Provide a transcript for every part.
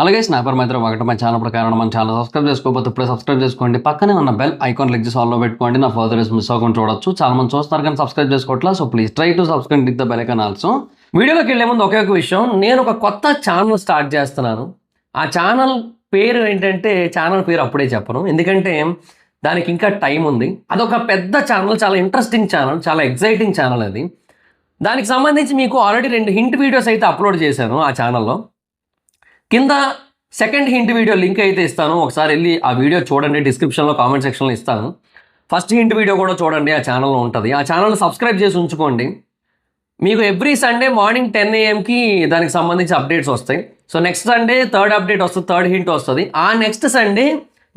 అలాగే స్నాపర్ మైత్రి ఒకటి మన ఛానల్ ప్రకారం మన ఛానల్ సబ్స్క్రైబ్ చేసుకోకపోతే ఇప్పుడే సబ్స్క్రైబ్ చేసుకోండి. పక్కనే ఉన్న బెల్ ఐకాన్ క్లిక్ చేసి ఆల్లో పెట్టుకోండి. నా ఫర్దర్ మిస్ అవ్వకుండా చూడొచ్చు. చాలా మంది చూస్తారు కానీ సబ్స్క్రైబ్ చేసుకోవట్లా. So please try to subscribe with the bell icon also. వీడియోలోకి వెళ్ళే ముందు ఒకే ఒక విషయం, నేను ఒక కొత్త ఛానల్ స్టార్ట్ చేస్తున్నాను. ఆ ఛానల్ పేరు ఏంటంటే, ఛానల్ పేరు అప్పుడే చెప్పను, ఎందుకంటే దానికి ఇంకా టైం ఉంది. అదొక పెద్ద ఛానల్, చాలా ఇంట్రెస్టింగ్ ఛానల్, చాలా ఎగ్జైటింగ్ ఛానల్ అది. దానికి సంబంధించి మీకు ఆల్రెడీ 2 హింట్ వీడియోస్ అయితే అప్లోడ్ చేశాను ఆ ఛానల్లో. కింద సెకండ్ హింట్ వీడియో లింక్ అయితే ఇస్తాను, ఒకసారి వెళ్ళి ఆ వీడియో చూడండి. డిస్క్రిప్షన్లో కామెంట్ సెక్షన్లో ఇస్తాను. ఫస్ట్ హింట్ వీడియో కూడా చూడండి, ఆ ఛానల్లో ఉంటుంది. ఆ ఛానల్ సబ్స్క్రైబ్ చేసి ఉంచుకోండి. మీకు ఎవ్రీ సండే మార్నింగ్ 10 AM దానికి సంబంధించి అప్డేట్స్ వస్తాయి. So next Sunday third update వస్తుంది, థర్డ్ హింట్ వస్తుంది. ఆ నెక్స్ట్ సండే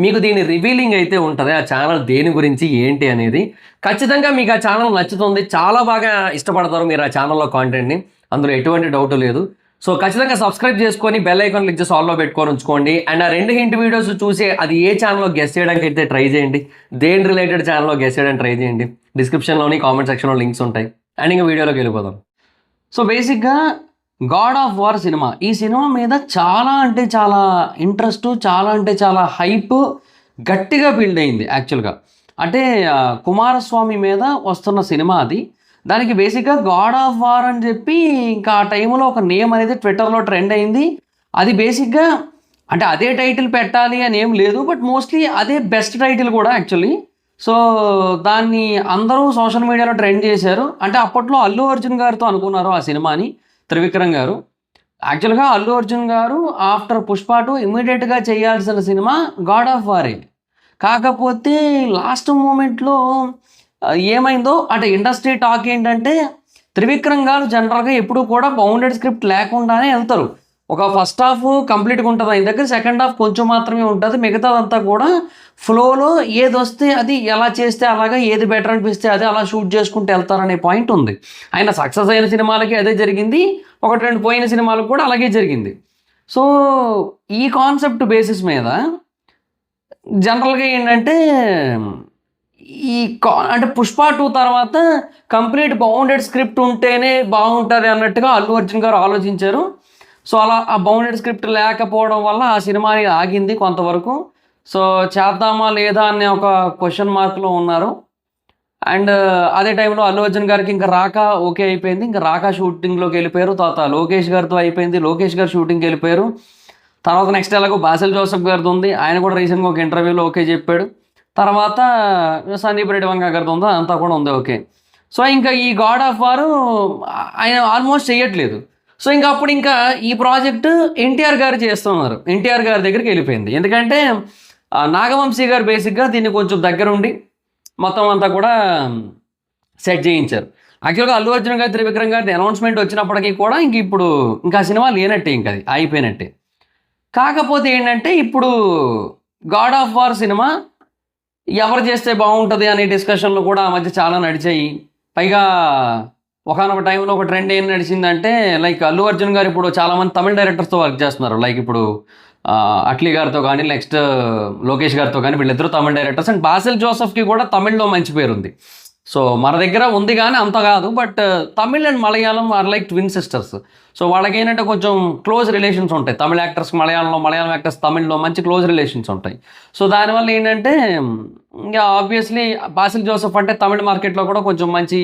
మీకు దీని రివీలింగ్ అయితే ఉంటుంది, ఆ ఛానల్ దేని గురించి ఏంటి అనేది. ఖచ్చితంగా మీకు ఆ ఛానల్ నచ్చుతుంది, చాలా బాగా ఇష్టపడతారు మీరు ఆ ఛానల్లో కాంటెంట్ని, అందులో ఎటువంటి డౌట్ లేదు. సో ఖచ్చితంగా సబ్స్క్రైబ్ చేసుకొని బెల్ ఐకాన్ క్లిక్ చేసి ఆల్లో పెట్టుకొని ఉంచుకోండి. అండ్ ఆ 2 హింట్ వీడియోస్ చూసి అది ఏ ఛానల్లో గెస్ చేయడానికి అయితే ట్రై చేయండి, దేని రిలేటెడ్ ఛానల్లో గెస్ చేయడానికి ట్రై చేయండి. డిస్క్రిప్షన్లోని కామెంట్ సెక్షన్లో లింక్స్ ఉంటాయి. అండ్ ఇంకా వీడియోలోకి వెళ్ళిపోదాం. సో బేసిక్గా గాడ్ ఆఫ్ వార్ సినిమా, ఈ సినిమా మీద చాలా అంటే చాలా ఇంట్రెస్ట్, చాలా అంటే చాలా హైప్ గట్టిగా బిల్డ్ అయింది యాక్చువల్గా. అంటే కుమారస్వామి మీద వస్తున్న సినిమా అది. దానికి బేసిక్గా గాడ్ ఆఫ్ వార్ అని చెప్పి ఇంకా ఆ టైంలో ఒక నేమ్ అనేది ట్విట్టర్లో ట్రెండ్ అయింది. అది బేసిక్గా అంటే అదే టైటిల్ పెట్టాలి అని ఏం లేదు, బట్ మోస్ట్లీ అదే బెస్ట్ టైటిల్ కూడా యాక్చువల్లీ. సో దాన్ని అందరూ సోషల్ మీడియాలో ట్రెండ్ చేశారు. అంటే అప్పట్లో అల్లు అర్జున్ గారితో అనుకున్నారు ఆ సినిమాని త్రివిక్రమ్ గారు. యాక్చువల్గా అల్లు అర్జున్ గారు ఆఫ్టర్ పుష్ప 2 ఇమ్మీడియట్గా చేయాల్సిన సినిమా గాడ్ ఆఫ్ వారే. కాకపోతే లాస్ట్ మూమెంట్లో ఏమైందో అంటే ఇండస్ట్రీ టాక్ ఏంటంటే, త్రివిక్రమ్ గారు జనరల్గా ఎప్పుడు కూడా బౌండెడ్ స్క్రిప్ట్ లేకుండానే వెళ్తారు. ఒక ఫస్ట్ హాఫ్ కంప్లీట్గా ఉంటుంది ఆయన దగ్గర, సెకండ్ హాఫ్ కొంచెం మాత్రమే ఉంటుంది, మిగతాదంతా కూడా ఫ్లోలో ఏది వస్తే అది, ఎలా చేస్తే అలాగా, ఏది బెటర్ అనిపిస్తే అదే అలా షూట్ చేసుకుంటూ వెళ్తారనే పాయింట్ ఉంది. ఆయన సక్సెస్ అయిన సినిమాలకి అదే జరిగింది, 1-2 పోయిన సినిమాలకు కూడా అలాగే జరిగింది. సో ఈ కాన్సెప్ట్ బేసిస్ మీద జనరల్గా ఏంటంటే అంటే పుష్ప 2 తర్వాత కంప్లీట్ బౌండెడ్ స్క్రిప్ట్ ఉంటేనే బాగుంటుంది అన్నట్టుగా అల్లు అర్జున్ గారు ఆలోచించారు. సో అలా ఆ బౌండెడ్ స్క్రిప్ట్ లేకపోవడం వల్ల ఆ సినిమా ఆగింది కొంతవరకు. సో చేద్దామా లేదా అనే ఒక క్వశ్చన్ మార్క్లో ఉన్నారు. అండ్ అదే టైంలో అల్లు అర్జున్ గారికి ఇంకా రాక ఓకే అయిపోయింది, ఇంకా రాక షూటింగ్లోకి వెళ్ళిపోయారు. తర్వాత లోకేష్ గారితో అయిపోయింది, లోకేష్ గారు షూటింగ్కి వెళ్ళిపోయారు. తర్వాత నెక్స్ట్ ఎలాగో బాసెల్ జోసెఫ్ గారిది ఉంది, ఆయన కూడా రీసెంట్గా ఒక ఇంటర్వ్యూలో ఓకే చెప్పాడు. తర్వాత సందీప్ రెడ్డి వంగ గారిది ఉందో అంతా కూడా ఉంది ఓకే. సో ఇంకా ఈ గాడ్ ఆఫ్ వారు ఆయన ఆల్మోస్ట్ చేయట్లేదు. సో ఇంకా అప్పుడు ఇంకా ఈ ప్రాజెక్టు ఎన్టీఆర్ గారు చేస్తున్నారు, ఎన్టీఆర్ గారి దగ్గరికి వెళ్ళిపోయింది. ఎందుకంటే నాగవంశీ గారు బేసిక్గా దీన్ని కొంచెం దగ్గరుండి మొత్తం అంతా కూడా సెట్ చేయించారు. యాక్చువల్గా అల్లు అర్జున్ గారి త్రివిక్రమ్ గారి అనౌన్స్మెంట్ వచ్చినప్పటికీ కూడా ఇంక ఇప్పుడు ఇంకా సినిమా లేనట్టే, ఇంకా అది అయిపోయినట్టే. కాకపోతే ఏంటంటే ఇప్పుడు గాడ్ ఆఫ్ వార్ సినిమా ఎవరు చేస్తే బాగుంటుంది అనే డిస్కషన్లు కూడా ఆ మధ్య చాలా నడిచాయి. పైగా ఒకనొక టైంలో ఒక ట్రెండ్ ఏం నడిచిందంటే, లైక్ అల్లు అర్జున్ గారు ఇప్పుడు చాలామంది తమిళ డైరెక్టర్స్తో వర్క్ చేస్తున్నారు. లైక్ ఇప్పుడు అట్లీ గారితో కానీ, నెక్స్ట్ లోకేష్ గారితో కానీ, వీళ్ళిద్దరూ తమిళ డైరెక్టర్స్. అండ్ బాసెల్ జోసెఫ్కి కూడా తమిళ్లో మంచి పేరు ఉంది. సో మన దగ్గర ఉంది కానీ అంత కాదు, but Tamil and Malayalam are like twin sisters. So వాళ్ళకి ఏంటంటే కొంచెం క్లోజ్ రిలేషన్స్ ఉంటాయి. తమిళ యాక్టర్స్కి మలయాళంలో, మలయాళం యాక్టర్స్ తమిళ్లో మంచి క్లోజ్ రిలేషన్స్ ఉంటాయి. సో దానివల్ల ఏంటంటే ఇంకా ఆబ్వియస్లీ బాసిల్ జోసెఫ్ అంటే తమిళ మార్కెట్లో కూడా కొంచెం మంచి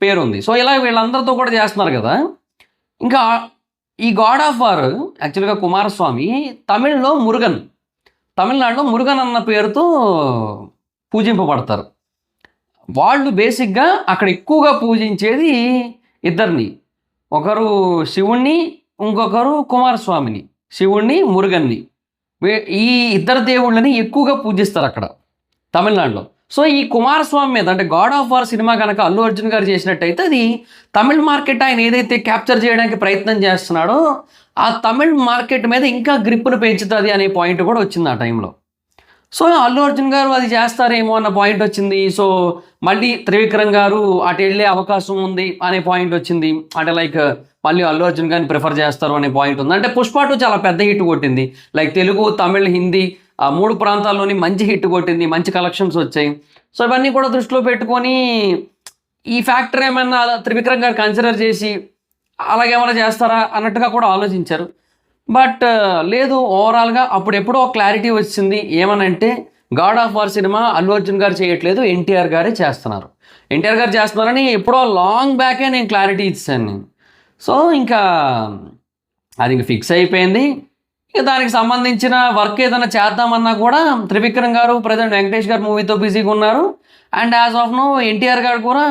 పేరుంది. సో ఇలా వీళ్ళందరితో కూడా చేస్తున్నారు కదా. ఇంకా ఈ గాడ్ ఆఫ్ వార్ యాక్చువల్గా కుమారస్వామి తమిళ్లో మురుగన్, తమిళనాడులో మురుగన్ అన్న పేరుతో పూజింపబడతారు. వాళ్ళు బేసిక్గా అక్కడ ఎక్కువగా పూజించేది ఇద్దరిని, ఒకరు శివుణ్ణి, ఇంకొకరు కుమారస్వామిని. శివుణ్ణి, మురుగన్ని, ఈ ఇద్దరు దేవుళ్ళని ఎక్కువగా పూజిస్తారు అక్కడ తమిళనాడులో. సో ఈ కుమారస్వామి మీద అంటే గాడ్ ఆఫ్ వార్ సినిమా కనుక అల్లు అర్జున్ గారు చేసినట్టయితే అది తమిళ్ మార్కెట్ ఆయన ఏదైతే క్యాప్చర్ చేయడానికి ప్రయత్నం చేస్తున్నాడో ఆ తమిళ్ మార్కెట్ మీద ఇంకా గ్రిప్పును పెంచుతుంది అనే పాయింట్ కూడా వచ్చింది ఆ టైంలో. సో అల్లు అర్జున్ గారు అది చేస్తారేమో అన్న పాయింట్ వచ్చింది. సో మళ్ళీ త్రివిక్రమ్ గారు అటు వెళ్ళే అవకాశం ఉంది అనే పాయింట్ వచ్చింది. అంటే లైక్ మళ్ళీ అల్లు అర్జున్ గారిని ప్రిఫర్ చేస్తారు అనే పాయింట్ ఉంది. అంటే పుష్ప 2 చాలా పెద్ద హిట్ కొట్టింది. లైక్ తెలుగు, తమిళ్, హిందీ ఆ 3 ప్రాంతాల్లోని మంచి హిట్ కొట్టింది, మంచి కలెక్షన్స్ వచ్చాయి. సో ఇవన్నీ కూడా దృష్టిలో పెట్టుకొని ఈ ఫ్యాక్టర్ ఏమన్నా త్రివిక్రమ్ గారు కన్సిడర్ చేసి అలాగేమైనా చేస్తారా అన్నట్టుగా కూడా ఆలోచించారు. బట్ లేదు, ఓవరాల్గా అప్పుడెప్పుడో క్లారిటీ వచ్చింది ఏమనంటే God of war cinema Allu Arjun గారు చేయట్లేదు, ఎన్టీఆర్ గారే చేస్తున్నారు. ఎన్టీఆర్ గారు చేస్తున్నారని ఎప్పుడో లాంగ్ బ్యాకే నేను క్లారిటీ ఇచ్చాను నేను. సో ఇంకా అది ఇంక ఫిక్స్ అయిపోయింది. ఇక దానికి సంబంధించిన వర్క్ ఏదైనా చేద్దామన్నా కూడా త్రివిక్రమ్ గారు ప్రజెంట్ వెంకటేష్ గారు మూవీతో బిజీగా ఉన్నారు. And as of now NTR garu కూడా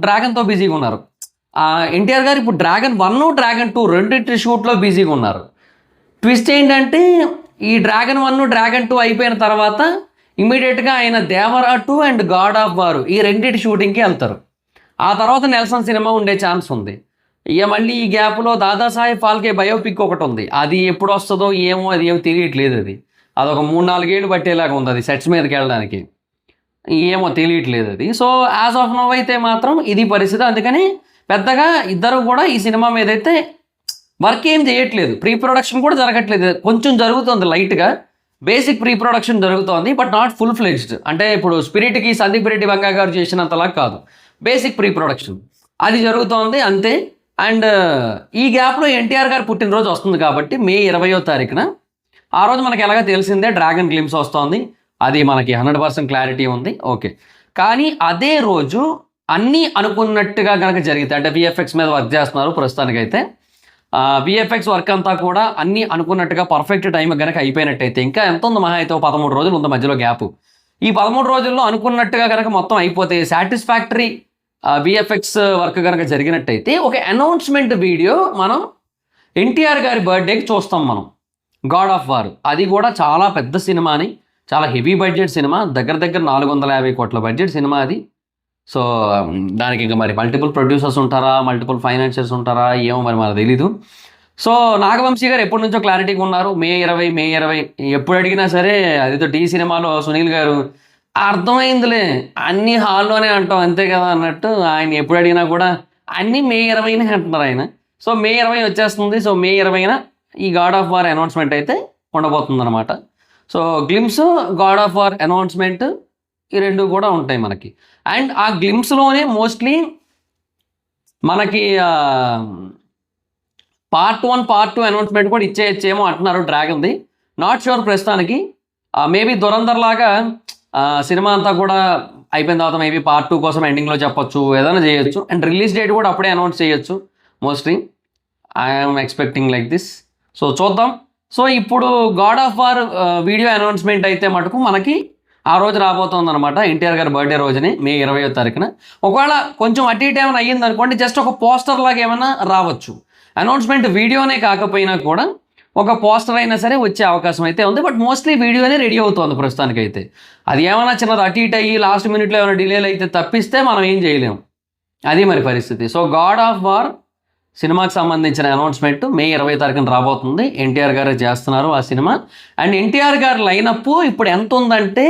డ్రాగన్తో బిజీగా ఉన్నారు. ఎన్టీఆర్ గారు ఇప్పుడు డ్రాగన్ 1, డ్రాగన్ 2 రెండింటి షూట్లో బిజీగా ఉన్నారు. ట్విస్ట్ ఏంటంటే ఈ డ్రాగన్ 1, డ్రాగన్ 2 అయిపోయిన తర్వాత ఇమీడియట్గా ఆయన Devara 2 and God of war ఈ రెండింటి షూటింగ్కి వెళ్తారు. ఆ తర్వాత నెల్సన్ సినిమా ఉండే ఛాన్స్ ఉంది. ఇక మళ్ళీ ఈ గ్యాప్లో దాదాసాహెబ్ ఫాల్కే బయోపిక్ ఒకటి ఉంది. అది ఎప్పుడు వస్తుందో ఏమో, అది ఏమో తెలియట్లేదు. అదొక 3-4 ఏళ్ళు పట్టేలాగా ఉంది అది సెట్స్ మీదకి వెళ్ళడానికి. ఏమో తెలియట్లేదు అది. సో యాజ్ ఆఫ్ నో అయితే మాత్రం ఇది పరిస్థితి. అందుకని పెద్దగా ఇద్దరు కూడా ఈ సినిమా మీద అయితే వర్క్ ఏం చేయట్లేదు. ప్రీ ప్రొడక్షన్ కూడా జరగట్లేదు, కొంచెం జరుగుతుంది లైట్గా. బేసిక్ ప్రీ ప్రొడక్షన్ జరుగుతోంది, బట్ నాట్ ఫుల్ ఫ్లెడ్జ్డ్. అంటే ఇప్పుడు స్పిరిట్కి సందీప్ రెడ్డి వంగా గారు చేసినంతలా కాదు, బేసిక్ ప్రీ ప్రొడక్షన్ అది జరుగుతోంది అంతే. అండ్ ఈ గ్యాప్లో ఎన్టీఆర్ గారు పుట్టినరోజు వస్తుంది కాబట్టి మే 20వ తారీఖున ఆ రోజు మనకి ఎలాగ తెలిసిందే డ్రాగన్ గ్లిమ్స్ వస్తోంది. అది మనకి 100% క్లారిటీ ఉంది. ఓకే, కానీ అదే రోజు అన్నీ అనుకున్నట్టుగా కనుక జరిగితే, అంటే విఎఫ్ఎక్స్ మీద వర్క్ చేస్తున్నారు ప్రస్తుతానికైతే, విఎఫ్ఎక్స్ వర్క్ అంతా కూడా అన్నీ అనుకున్నట్టుగా పర్ఫెక్ట్ టైం కనుక అయిపోయినట్టయితే, ఇంకా ఎంత ఉంది మహా అయితే 13 రోజులు ఉంది మధ్యలో గ్యాప్. ఈ 13 రోజుల్లో అనుకున్నట్టుగా కనుక మొత్తం అయిపోతే, సాటిస్ఫాక్టరీ విఎఫ్ఎక్స్ వర్క్ కనుక జరిగినట్టయితే, ఒక అనౌన్స్మెంట్ వీడియో మనం ఎన్టీఆర్ గారి బర్త్డేకి చూస్తాం మనం, గాడ్ ఆఫ్ వార్. అది కూడా చాలా పెద్ద సినిమాని, చాలా హెవీ బడ్జెట్ సినిమా, దగ్గర 450 కోట్ల బడ్జెట్ సినిమా అది. సో దానికి ఇంకా మరి మల్టిపుల్ ప్రొడ్యూసర్స్ ఉంటారా, మల్టిపుల్ ఫైనాన్షియర్స్ ఉంటారా, ఏమో మరి మనకు తెలీదు. సో నాగవంశీ గారు ఎప్పటి నుంచో క్లారిటీగా ఉన్నారు, మే 20 ఎప్పుడు అడిగినా సరే. అదితో టీ సినిమాలో సునీల్ గారు అర్థమైందిలే అన్ని హాల్లోనే అంటాం అంతే కదా అన్నట్టు, ఆయన ఎప్పుడు అడిగినా కూడా అన్నీ మే 20నే అంటున్నారు ఆయన. సో మే 20 వచ్చేస్తుంది. సో మే 20న ఈ గాడ్ ఆఫ్ వార్ అనౌన్స్మెంట్ అయితే ఉండబోతుంది అనమాట. So glimpse, God of war announcement ఈ రెండు కూడా ఉంటాయి మనకి. అండ్ ఆ గ్లిమ్స్లోనే మోస్ట్లీ మనకి పార్ట్ 1, పార్ట్ 2 అనౌన్స్మెంట్ కూడా ఇచ్చేయచ్చేమో అంటున్నారు డ్రాగన్ది. నాట్ షూర్ ప్రస్తుతానికి. మేబీ దురంధర్ లాగా సినిమా అంతా కూడా అయిపోయిన తర్వాత మేబీ పార్ట్ 2 కోసం ఎండింగ్లో చెప్పొచ్చు, ఏదైనా చేయొచ్చు. అండ్ రిలీజ్ డేట్ కూడా అప్పుడే అనౌన్స్ చేయొచ్చు mostly. I'm expecting like this. So చూద్దాం. సో ఇప్పుడు God of war video announcement అయితే మటుకు మనకి ఆ రోజు రాబోతుంది అనమాట, ఎన్టీఆర్ గారి బర్త్డే రోజుని, మే 20వ తారీఖున. ఒకవేళ కొంచెం అటు ఇటు ఏమైనా అయ్యింది అనుకోండి, జస్ట్ ఒక పోస్టర్ లాగా ఏమైనా రావచ్చు. అనౌన్స్మెంట్ వీడియోనే కాకపోయినా కూడా ఒక పోస్టర్ అయినా సరే వచ్చే అవకాశం అయితే ఉంది. బట్ మోస్ట్లీ వీడియోనే రెడీ అవుతుంది ప్రస్తుతానికైతే. అది ఏమైనా చిన్నది అటు ఇటు అయ్యి లాస్ట్ మినిట్లో ఏమైనా డిలేలు అయితే తప్పిస్తే మనం ఏం చేయలేము, అది మరి పరిస్థితి. సో గాడ్ ఆఫ్ వార్ సినిమాకి సంబంధించిన అనౌన్స్మెంట్ మే 20వ తారీఖున రాబోతుంది. ఎన్టీఆర్ గారే చేస్తున్నారు ఆ సినిమా. అండ్ ఎన్టీఆర్ గారి లైనప్ ఇప్పుడు ఎంత ఉందంటే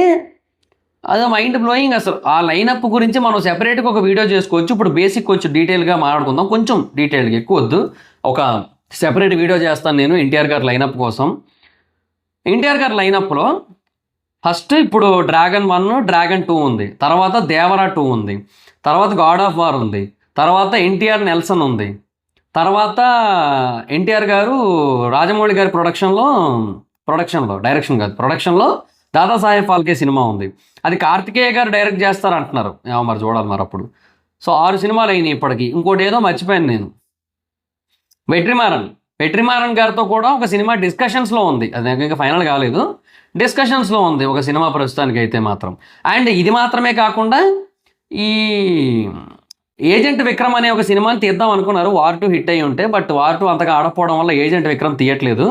అదో మైండ్ బ్లోయింగ్ అసలు. ఆ లైనప్ గురించి మనం సెపరేట్గా ఒక వీడియో చేసుకోవచ్చు. ఇప్పుడు బేసిక్ కొంచెం డీటెయిల్గా మాట్లాడుకుందాం, కొంచెం డీటెయిల్గా, ఎక్కువ వద్దు. ఒక సెపరేట్ వీడియో చేస్తాను నేను ఎన్టీఆర్ గారి లైనప్ కోసం. ఎన్టీఆర్ గారి లైనప్లో ఫస్ట్ ఇప్పుడు డ్రాగన్ 1, డ్రాగన్ 2 ఉంది, తర్వాత దేవరా 2 ఉంది, తర్వాత గాడ్ ఆఫ్ వార్ ఉంది, తర్వాత ఎన్టీఆర్ నెల్సన్ ఉంది, తర్వాత ఎన్టీఆర్ గారు రాజమౌళి గారి ప్రొడక్షన్లో దాదాసాహెబ్ ఫాల్కే సినిమా ఉంది. అది కార్తికేయ గారు డైరెక్ట్ చేస్తారంటున్నారు, మరి చూడాలి మరి అప్పుడు. సో 6 సినిమాలు అయినాయి ఇప్పటికి. ఇంకోటి ఏదో మర్చిపోయాను నేను, వెట్రిమారన్ గారితో కూడా ఒక సినిమా డిస్కషన్స్లో ఉంది. అది ఇంకా ఫైనల్ కాలేదు, డిస్కషన్స్లో ఉంది ఒక సినిమా ప్రస్తుతానికి అయితే మాత్రం. అండ్ ఇది మాత్రమే కాకుండా ఈ ఏజెంట్ విక్రమ్ అనే ఒక సినిమాని తీద్దాం అనుకున్నారు, వార్ 2 హిట్ అయ్యి ఉంటే. బట్ వార్ 2 అంతగా ఆడకపోవడం వల్ల ఏజెంట్ విక్రమ్ తీయట్లేదు.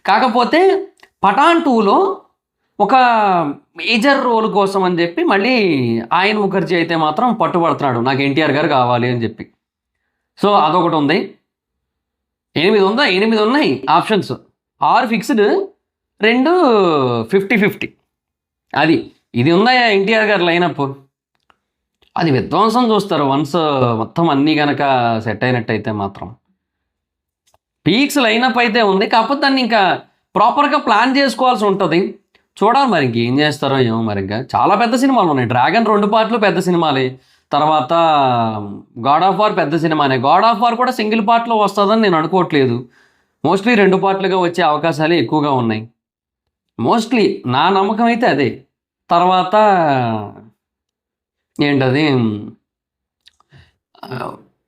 కాకపోతే పఠాన్ 2లో ఒక మేజర్ రోల్ కోసం అని చెప్పి మళ్ళీ ఆయన ముఖర్జీ అయితే మాత్రం పట్టుబడుతున్నాడు, నాకు ఎన్టీఆర్ గారు కావాలి అని చెప్పి. సో అదొకటి ఉంది. 8 ఉన్నాయి ఆప్షన్స్, 6 ఫిక్స్డ్, 2 50-50. అది ఇది ఉందా ఎన్టీఆర్ గారి లైనప్. అది విధ్వంసం చూస్తారు వన్స్ మొత్తం అన్నీ కనుక సెట్ అయినట్టయితే మాత్రం. పీక్స్ లైనప్ అయితే ఉంది, కాకపోతే దాన్ని ఇంకా ప్రాపర్గా ప్లాన్ చేసుకోవాల్సి ఉంటుంది. చూడాలి మరి ఇంకేం చేస్తారో ఏమో. మరి ఇంకా చాలా పెద్ద సినిమాలు ఉన్నాయి. డ్రాగన్ 2 పార్ట్లు పెద్ద సినిమాలే, తర్వాత గాడ్ ఆఫ్ వార్ పెద్ద సినిమానే. గాడ్ ఆఫ్ వార్ కూడా సింగిల్ పార్ట్లో వస్తుందని నేను అనుకోవట్లేదు. మోస్ట్లీ 2 పార్ట్లుగా వచ్చే అవకాశాలే ఎక్కువగా ఉన్నాయి. మోస్ట్లీ నా నమ్మకం అయితే అదే. తర్వాత ఏంటది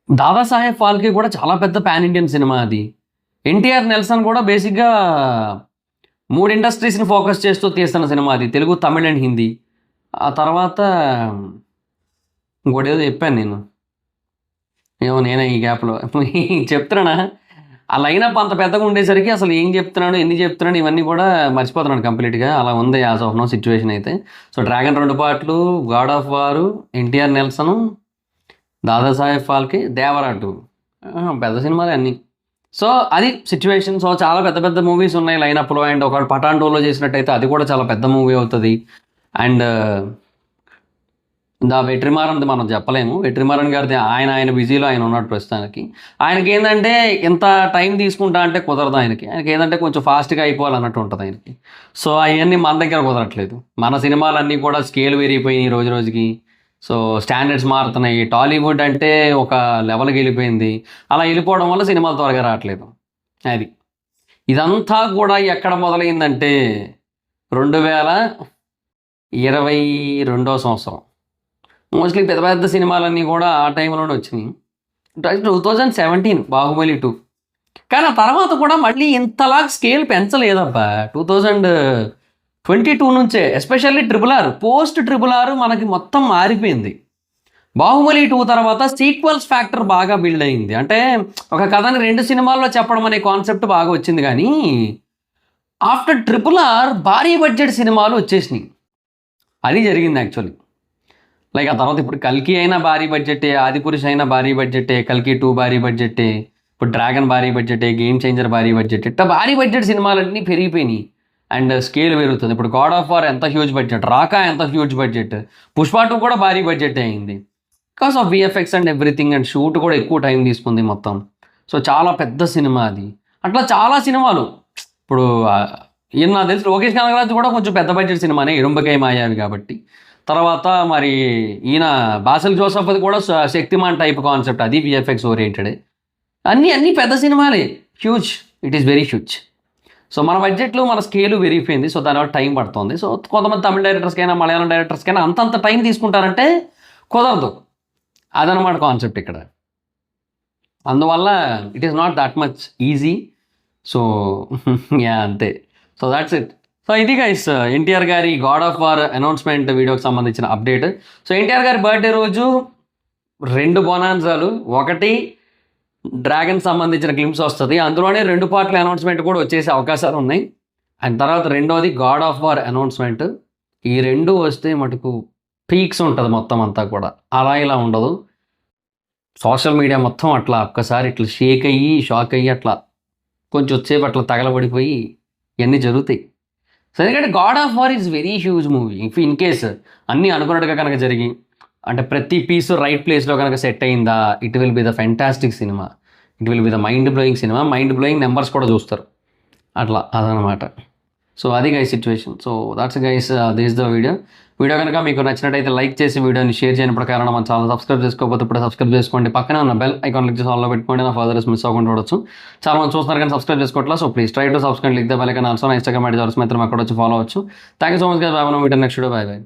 దాదాసాహెబ్ ఫాల్కే కూడా చాలా పెద్ద పాన్ ఇండియన్ సినిమా అది. ఎన్టీఆర్ నెల్సన్ కూడా బేసిక్‌గా 3 ఇండస్ట్రీస్‌ని ఫోకస్ చేస్తూ తీస్తున్న సినిమా అది. తెలుగు, తమిళ్ అండ్ హిందీ. ఆ తర్వాత ఇంకోటేదో చెప్పాను నేను. ఏమో నేనే ఈ గ్యాప్‌లో చెప్తున్నానా? ఆ లైనప్ అంత పెద్దగా ఉండేసరికి అసలు ఏం చెప్తున్నాను, ఎన్ని చెప్తున్నాను ఇవన్నీ కూడా మర్చిపోతున్నాను కంప్లీట్‌గా. అలా ఉంది యాస్ ఆఫ్ నౌ సిట్యుయేషన్ అయితే. సో 'డ్రాగన్' 2 పార్ట్‌లు, 'God of War', NTR Nelson, Dadasaheb Phalke, 'Devara 2' పెద్ద సినిమాలే అన్నీ. సో అది సిట్యుయేషన్. సో చాలా పెద్ద పెద్ద మూవీస్ ఉన్నాయి లైనప్‌లో. అండ్ ఒకవేళ 'పఠాన్ 2'లో చేసినట్టయితే అది కూడా చాలా పెద్ద మూవీ అవుతది. అండ్ వెట్రిమారన్‌ది మనం చెప్పలేము. వెట్రిమారన్ గారిది ఆయన బిజీలో ఆయన ఉన్నాడు ప్రస్తుతానికి. ఆయనకేందంటే ఇంత టైం తీసుకుంటా అంటే కుదరదు ఆయనకి. ఆయనకేందంటే కొంచెం ఫాస్ట్‌గా అయిపోవాలన్నట్టు ఉంటది ఆయనకి. సో అయన్నీ మన దగ్గర కుదరట్లేదు. మన సినిమాలన్నీ కూడా స్కేల్ పెరిగిపోయినాయి రోజు రోజుకి. సో స్టాండర్డ్స్ మారుతున్నాయి. టాలీవుడ్ అంటే ఒక లెవెల్‌కి వెళ్ళిపోయింది. అలా వెళ్ళిపోవడం వల్ల సినిమాలు త్వరగా రావట్లేదు. అది. ఇదంతా కూడా ఎక్కడ మొదలైందంటే 2022 సంవత్సరం. మోస్ట్లీ పెద్ద పెద్ద సినిమాలన్నీ కూడా ఆ టైంలోనే వచ్చినాయి. 2017 బాహుబలి 2. కానీ ఆ తర్వాత కూడా మళ్ళీ ఇంతలా స్కేల్ పెంచలేదబ్బా. 2022 నుంచే ఎస్పెషల్లీ 'RRR' పోస్ట్ 'RRR' మనకి మొత్తం మారిపోయింది. బాహుబలి 2 తర్వాత సీక్వెల్స్ ఫ్యాక్టర్ బాగా బిల్డ్ అయింది. అంటే ఒక కథని 2 సినిమాల్లో చెప్పడం అనే కాన్సెప్ట్ బాగా వచ్చింది కానీ ఆఫ్టర్ 'RRR' భారీ బడ్జెట్ సినిమాలు వచ్చేసినాయి. అది జరిగింది యాక్చువల్లీ. లైక్ ఆ తర్వాత ఇప్పుడు 'కల్కి' అయినా భారీ బడ్జెటే, 'ఆదిపురుష్' అయినా భారీ బడ్జెటే, 'కల్కి 2' భారీ బడ్జెటే, ఇప్పుడు 'డ్రాగన్' భారీ బడ్జెటే, 'గేమ్ చేంజర్' భారీ బడ్జెట్. ఇట్లా భారీ బడ్జెట్ సినిమాలన్నీ పెరిగిపోయినాయి. అండ్ స్కేల్ పెరుగుతుంది. ఇప్పుడు 'గాడ్ ఆఫ్ వార్' ఎంత హ్యూజ్ బడ్జెట్, 'రాకా' ఎంత హ్యూజ్ బడ్జెట్, 'పుష్ప 2' కూడా భారీ బడ్జెటే అయింది. Because of VFX and everything. And shoot కూడా ఎక్కువ టైం తీసుకుంది మొత్తం. సో చాలా పెద్ద సినిమా అది. అట్లా చాలా సినిమాలు. ఇప్పుడు ఈయన నాకు తెలిసి 'లోకేష్ కనగరాజు' కూడా కొంచెం పెద్ద బడ్జెట్ సినిమానే, 'ఇరుంబకై మాయావి' కాబట్టి. తర్వాత మరి ఈయన 'బాసెల్ జోసెఫ్‌ది' కూడా 'శక్తిమాన్' టైప్ కాన్సెప్ట్, అది విఎఫ్ఎక్స్ ఓరియంటెడే. అన్నీ పెద్ద సినిమాలే. Huge. It is very huge. So మన బడ్జెట్లు, మన స్కేలు పెరిగిపోయింది. సో దానివల్ల టైం పడుతుంది. సో కొంతమంది తమిళ డైరెక్టర్స్కైనా, మలయాళం డైరెక్టర్స్కైనా అంతంత టైం తీసుకుంటారంటే కుదరదు. అదనమాట కాన్సెప్ట్ ఇక్కడ. అందువల్ల it is not that much easy. So yeah అంతే. So that's it. సో ఇది గైస్ ఎన్టీఆర్ గారి 'గాడ్ ఆఫ్ వార్' అనౌన్స్మెంట్ వీడియోకి సంబంధించిన అప్డేట్. సో ఎన్టీఆర్ గారి బర్త్డే రోజు 2 బొనాన్సాలు. ఒకటి 'డ్రాగన్' సంబంధించిన గ్లింప్స్ వస్తుంది. అందులోనే 2 పార్ట్ల అనౌన్స్మెంట్ కూడా వచ్చేసే అవకాశాలు ఉన్నాయి. అండ్ తర్వాత రెండోది 'గాడ్ ఆఫ్ వార్' అనౌన్స్మెంట్. ఈ 2 వస్తే మటుకు పీక్స్ ఉంటుంది మొత్తం అంతా కూడా. అలా ఇలా ఉండదు. సోషల్ మీడియా మొత్తం అట్లా ఒక్కసారి ఇట్లా షేక్ అయ్యి, షాక్ అయ్యి, అట్లా కొంచెం సేపు అట్లా తగలబడిపోయి ఇవన్నీ జరుగుతాయి. సో ఎందుకంటే 'God of war' is very huge movie. In case అన్నీ అనుకున్నట్టుగా కనుక జరిగి, అంటే ప్రతి పీసు రైట్ ప్లేస్లో కనుక సెట్ అయిందా, it will be the fantastic cinema. It will be the mind blowing cinema. Mind blowing numbers కూడా చూస్తారు. అట్లా అదనమాట. సో అది guys situation. So that's guys this the video కనుక మీకు నచ్చినట్టయితే లైక్ చేసి వీడియోని షేర్ చేయనప్పుడు కారణం మన ఛానల్ సబ్స్క్రైబ్ చేసుకోకపోతే ఇప్పుడు సబ్స్క్రైబ్ చేసుకోండి. పక్కనే ఉన్న బెల్ ఐకాన్ క్లిక్ చేసి ఆల్లో పెట్టుకోండి. నా ఫర్దర్స్ మిస్ అవ్వకుండా చూడొచ్చు. చాలా మంది చూస్తున్నారు కానీ సబ్స్క్రైబ్ చేసుకోవట్లేదు. So please try to subscribe, like the bell icon also. నా ఇన్స్టాగ్రామ్ ఐడి మిత్రం అక్కడ వచ్చి ఫాలో అవచ్చు. Thank you so much guys. Bye bye. Next video. Bye by.